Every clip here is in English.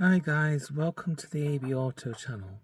Hi guys, welcome to the AB Auto channel.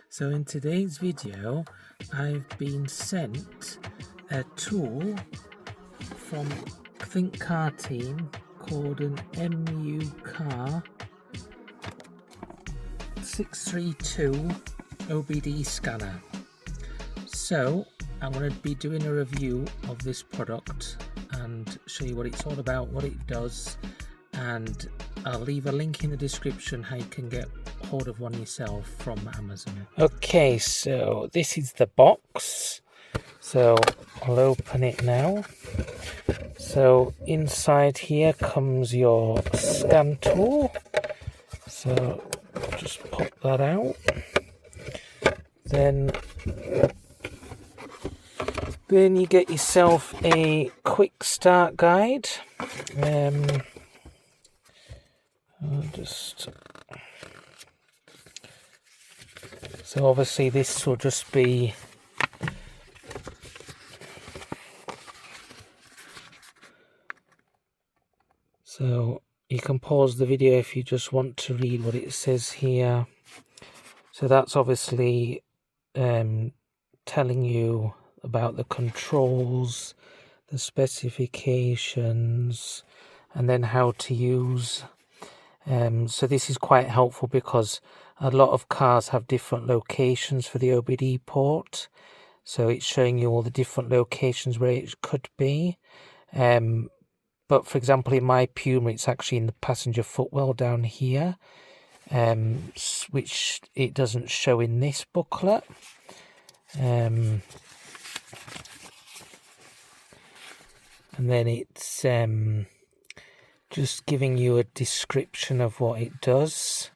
So in today's video I've been sent a tool from Mucar team called an Mucar 632 OBD scanner. So I'm going to be doing a review of this product and show you what it's all about, what it does, and I'll leave a link in the description how you can get hold of one yourself from Amazon. Okay, so this is the box. So I'll open it now. So inside here comes your scan tool. So just pop that out. Then you get yourself a quick start guide. So obviously this will just be so you can pause the video if you just want to read what it says here. So that's obviously telling you about the controls, the specifications, and then how to use. So this is quite helpful because a lot of cars have different locations for the OBD port. So it's showing you all the different locations where it could be. But for example, in my Puma, it's actually in the passenger footwell down here, which it doesn't show in this booklet. And then it's just giving you a description of what it does.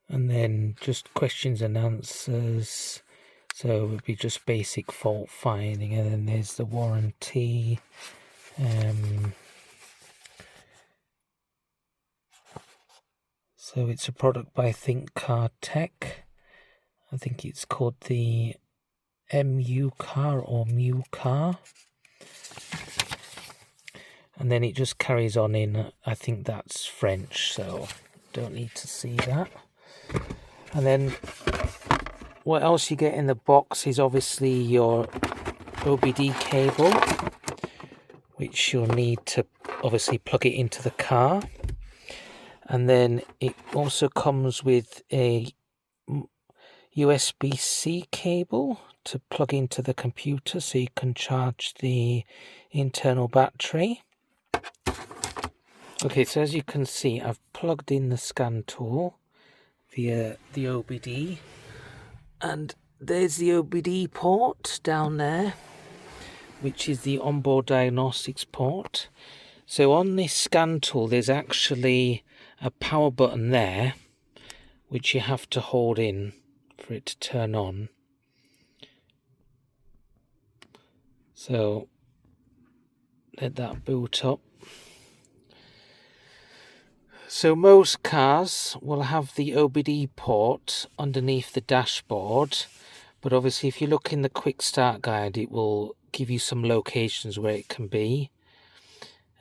And then just questions and answers. So it would be just basic fault finding, and then there's the warranty. So it's a product by Mucar Tech. I think it's called the Mucar or Mucar. And then it just carries on in, I think that's French, so don't need to see that. And then what else you get in the box is obviously your OBD cable, which you'll need to obviously plug it into the car. And then it also comes with a USB-C cable to plug into the computer so you can charge the internal battery. Okay, so as you can see, I've plugged in the scan tool via the OBD, and there's the OBD port down there, which is the onboard diagnostics port. So on this scan tool, there's actually a power button there, which you have to hold in for it to turn on. So let that boot up. So most cars will have the OBD port underneath the dashboard, but obviously if you look in the quick start guide, it will give you some locations where it can be.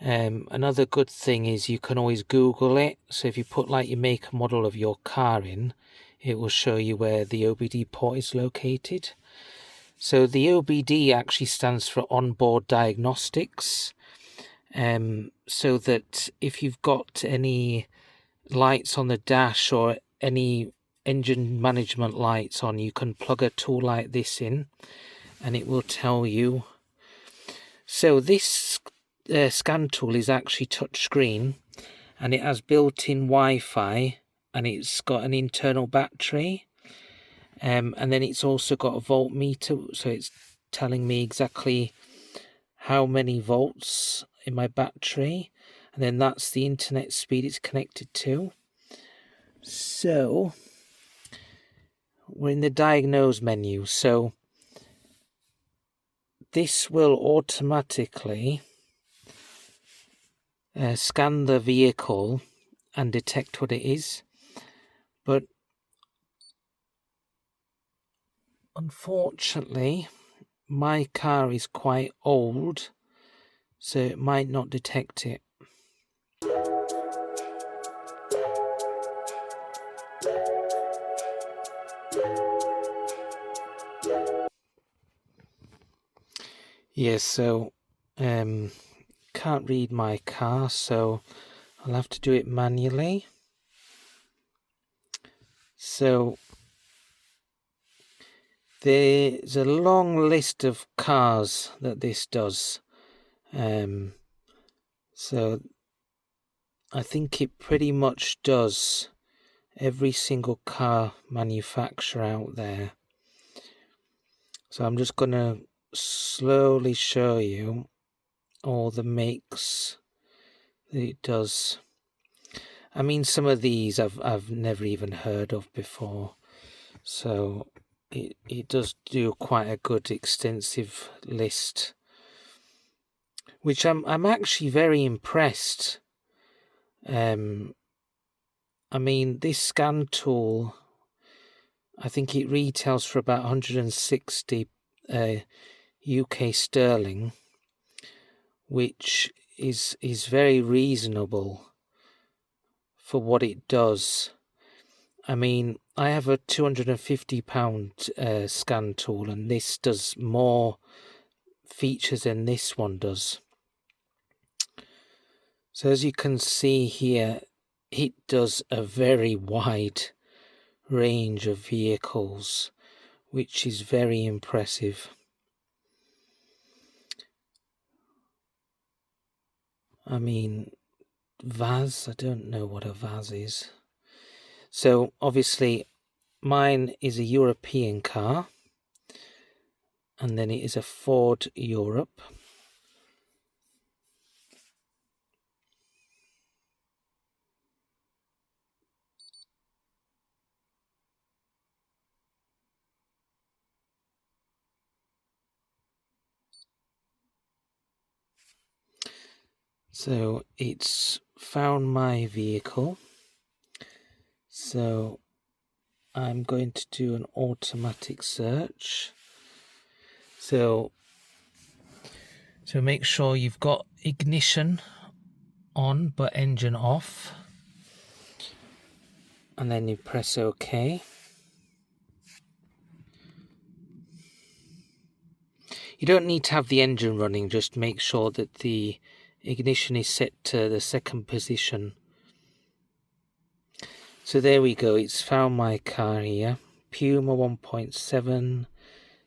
Another good thing is you can always Google it. So if you put like your make and model of your car in, it will show you where the OBD port is located. So the OBD actually stands for onboard diagnostics. So that if you've got any lights on the dash or any engine management lights on, you can plug a tool like this in and it will tell you. So this scan tool is actually touchscreen, and it has built-in Wi-Fi, and it's got an internal battery, and then it's also got a voltmeter, so it's telling me exactly how many volts in my battery, and then that's the internet speed it's connected to. So we're in the diagnose menu. So this will automatically scan the vehicle and detect what it is. But unfortunately, my car is quite old, so it might not detect it. Yes, so can't read my car, so I'll have to do it manually. So there's a long list of cars that this does. So I think it pretty much does every single car manufacturer out there. So I'm just going to slowly show you all the makes that it does. I mean, some of these I've never even heard of before. So it does do quite a good extensive list, which I'm actually very impressed. I mean, this scan tool, I think it retails for about 160 UK sterling, which is very reasonable for what it does. I mean, I have a £250 scan tool, and this does more features than this one does. So as you can see here, it does a very wide range of vehicles, which is very impressive. I mean, VAS, I don't know what a VAS is. So obviously mine is a European car, and then it is a Ford Europe. So it's found my vehicle. So I'm going to do an automatic search. So make sure you've got ignition on but engine off, and then you press OK. You don't need to have the engine running, just make sure that the ignition is set to the second position. So there we go, it's found my car here, Puma 1.7,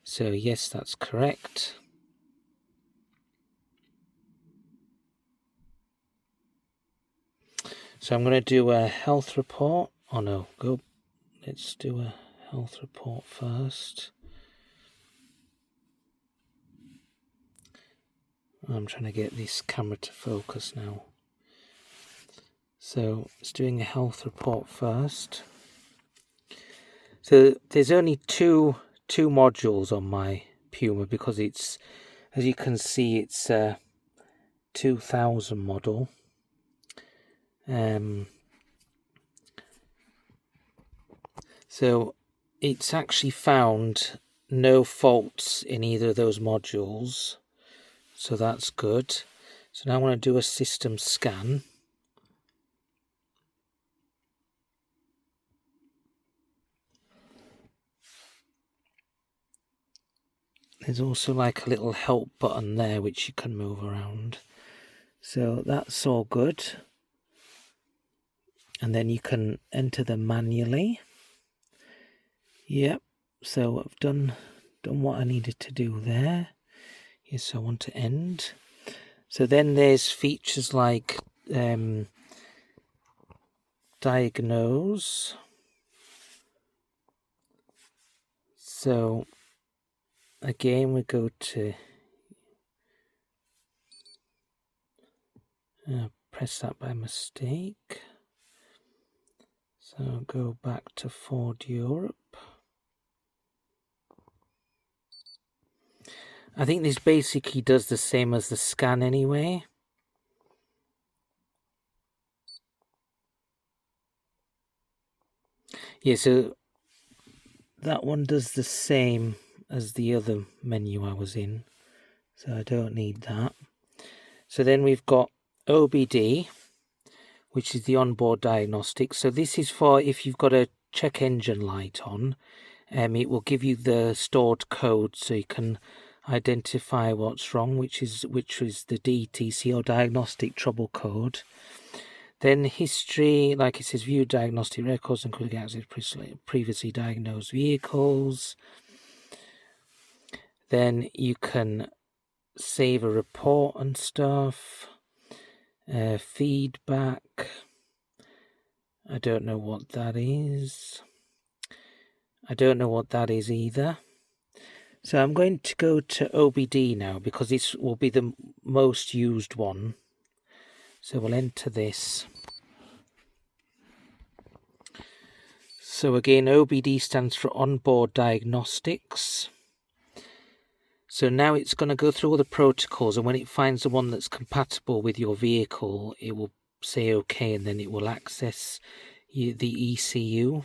so yes, that's correct. So I'm going to do a health report. Oh no, let's do a health report first. I'm trying to get this camera to focus now. So it's doing a health report first. So there's only two modules on my Puma, because it's, as you can see, it's a 2000 model. So it's actually found no faults in either of those modules, so that's good. So now I want to do a system scan. There's also like a little help button there which you can move around. So that's all good. And then you can enter them manually. Yep, so I've done what I needed to do there. Yes, I want to end. So then there's features like diagnose. So again, we go to press that by mistake. So go back to Ford Europe. I think this basically does the same as the scan anyway. Yeah, so that one does the same as the other menu I was in, so I don't need that. So then we've got OBD, which is the onboard diagnostic. So this is for if you've got a check engine light on, it will give you the stored code so you can identify what's wrong, which is the DTC or diagnostic trouble code. Then history, like it says, view diagnostic records and quick access previously diagnosed vehicles. Then you can save a report and stuff. Feedback. I don't know what that is. I don't know what that is either. So I'm going to go to OBD now because this will be the most used one. So we'll enter this. So again, OBD stands for Onboard Diagnostics. So now it's going to go through all the protocols, and when it finds the one that's compatible with your vehicle, it will say OK, and then it will access the ECU.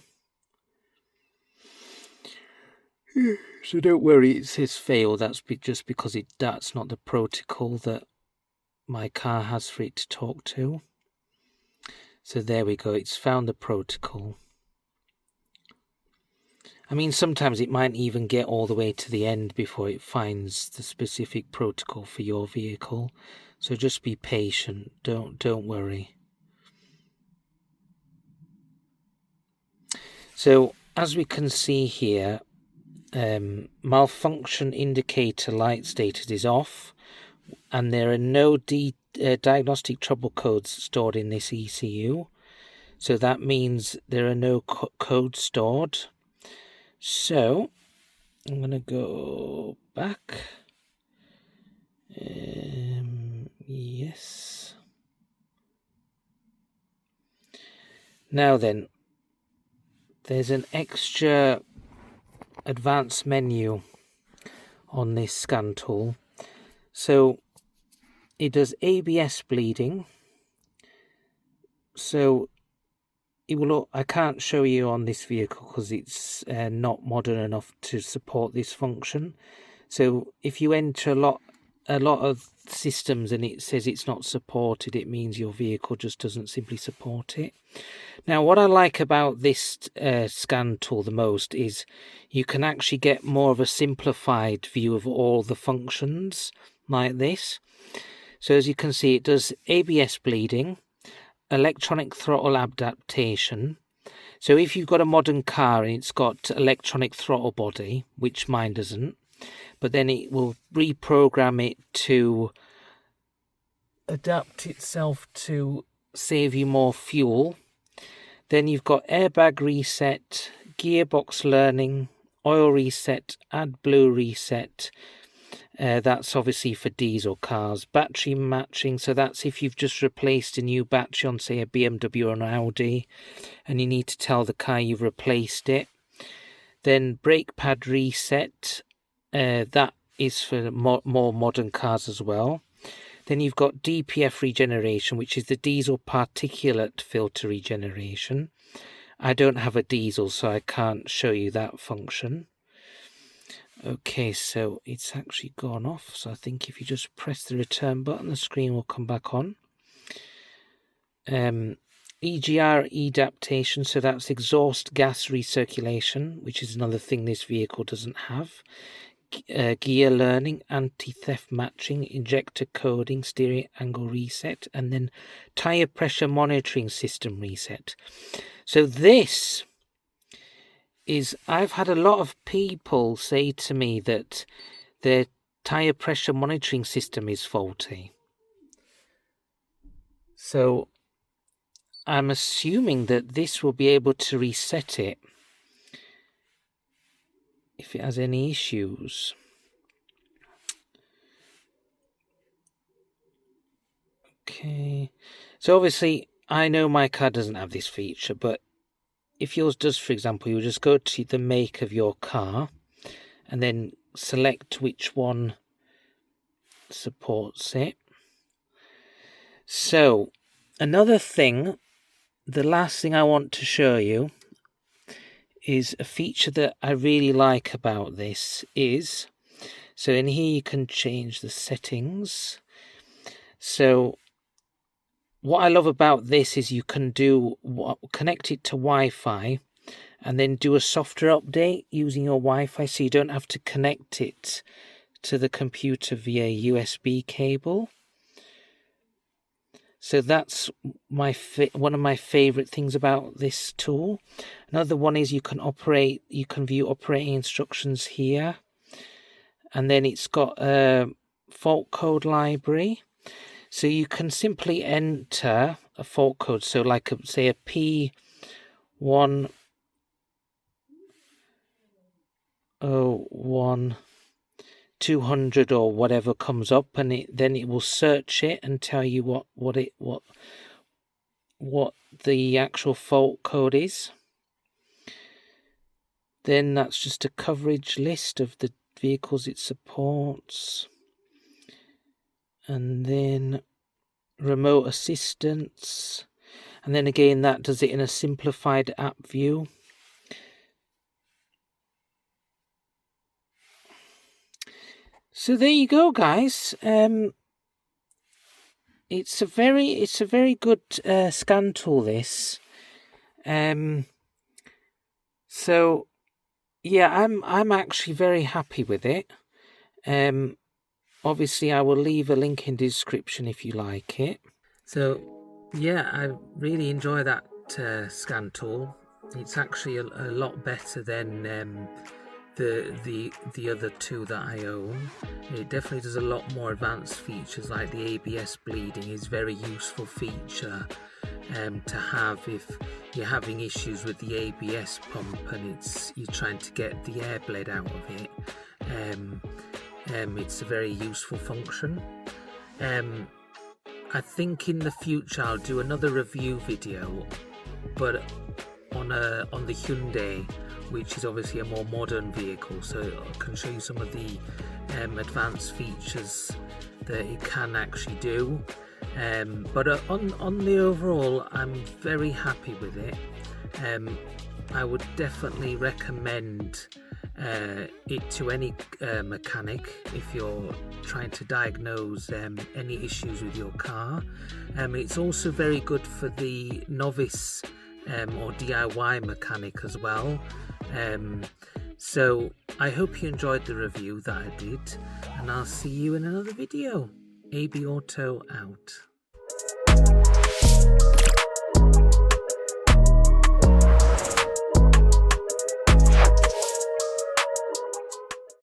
So don't worry, it says fail. That's just because that's not the protocol that my car has for it to talk to. So there we go, it's found the protocol. I mean, sometimes it might even get all the way to the end before it finds the specific protocol for your vehicle. So just be patient, don't worry. So as we can see here, malfunction indicator light status is off, and there are no diagnostic trouble codes stored in this ECU. So that means there are no codes stored. So I'm going to go back. Yes. Now then, there's an extra advanced menu on this scan tool. So it does ABS bleeding. So it will. I can't show you on this vehicle because it's not modern enough to support this function. So if you enter a lot of systems and it says it's not supported, it means your vehicle just doesn't simply support it. Now, what I like about this scan tool the most is you can actually get more of a simplified view of all the functions like this. So as you can see, it does ABS bleeding, electronic throttle adaptation. So if you've got a modern car and it's got electronic throttle body, which mine doesn't, but then it will reprogram it to adapt itself to save you more fuel. Then you've got airbag reset, gearbox learning, oil reset, AdBlue reset. That's obviously for diesel cars. Battery matching, so that's if you've just replaced a new battery on, say, a BMW or an Audi, and you need to tell the car you've replaced it. Then brake pad reset, that is for more modern cars as well. Then you've got DPF regeneration, which is the diesel particulate filter regeneration. I don't have a diesel, so I can't show you that function. Okay, so it's actually gone off. So I think if you just press the return button, the screen will come back on. EGR adaptation, so that's exhaust gas recirculation, which is another thing this vehicle doesn't have. Gear learning, anti-theft matching, injector coding, steering angle reset, and then tire pressure monitoring system reset. So this is, I've had a lot of people say to me that their tire pressure monitoring system is faulty. So I'm assuming that this will be able to reset it if it has any issues. Okay, so obviously I know my car doesn't have this feature, but if yours does, for example, you'll just go to the make of your car and then select which one supports it. So another thing, the last thing I want to show you is a feature that I really like about this is, so in here you can change the settings. So what I love about this is you can connect it to Wi-Fi and then do a software update using your Wi-Fi, so you don't have to connect it to the computer via USB cable. So that's one of my favorite things about this tool. Another one is you can view operating instructions here, and then it's got a fault code library. So you can simply enter a fault code. So like say a P101 200 or whatever comes up, and then it will search it and tell you what the actual fault code is. Then that's just a coverage list of the vehicles it supports, and then remote assistance, and then again that does it in a simplified app view. So there you go, guys. It's a very good scan tool, this. So yeah, I'm actually very happy with it. Obviously I will leave a link in the description if you like it. So yeah, I really enjoy that scan tool. It's actually a lot better than the other two that I own. It definitely does a lot more advanced features, like the ABS bleeding is a very useful feature to have if you're having issues with the ABS pump and you're trying to get the air bled out of it. It's a very useful function. I think in the future I'll do another review video, but on the Hyundai, which is obviously a more modern vehicle, so I can show you some of the advanced features that it can actually do. But on the overall, I'm very happy with it. I would definitely recommend it to any mechanic if you're trying to diagnose any issues with your car. It's also very good for the novice or DIY mechanic as well. So I hope you enjoyed the review that I did, and I'll see you in another video. AB Auto out.